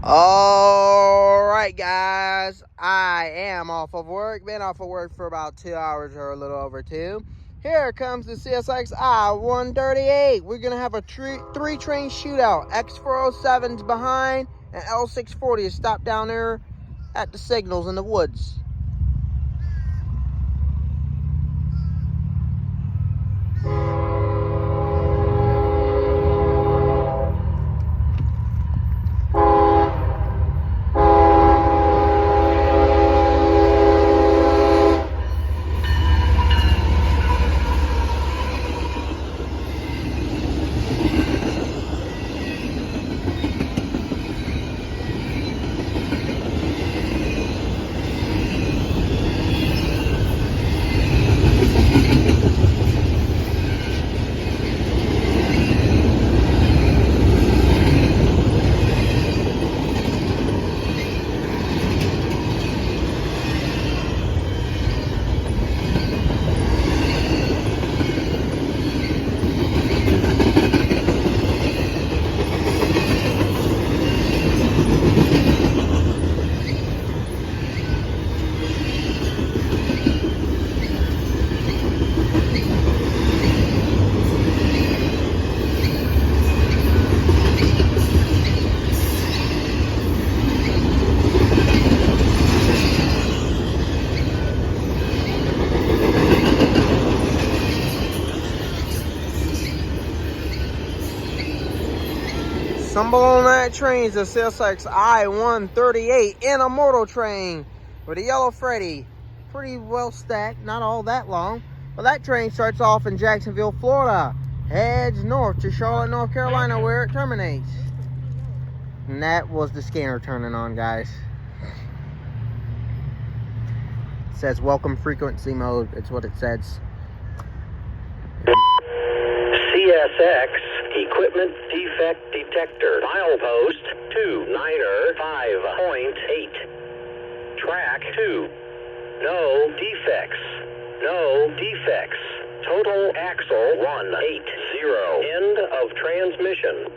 Alright guys, I am off of work. Been off of work for about 2 hours or a little over 2. Here comes the CSX I138. We're going to have a three-train shootout. X407's behind and L640 is stopped down there at the signals in the woods. Stumble on that train is the CSX I138 Intermodal train with a yellow Freddy. Pretty well stacked, not all that long. But that train starts off in Jacksonville, Florida, heads north to Charlotte, North Carolina, where it terminates. And that was the scanner turning on, guys. It says welcome frequency mode. It's what it says. CSX Equipment Defect Detector. Milepost 295.8. Track 2. No defects. No defects. Total axle 180. End of transmission.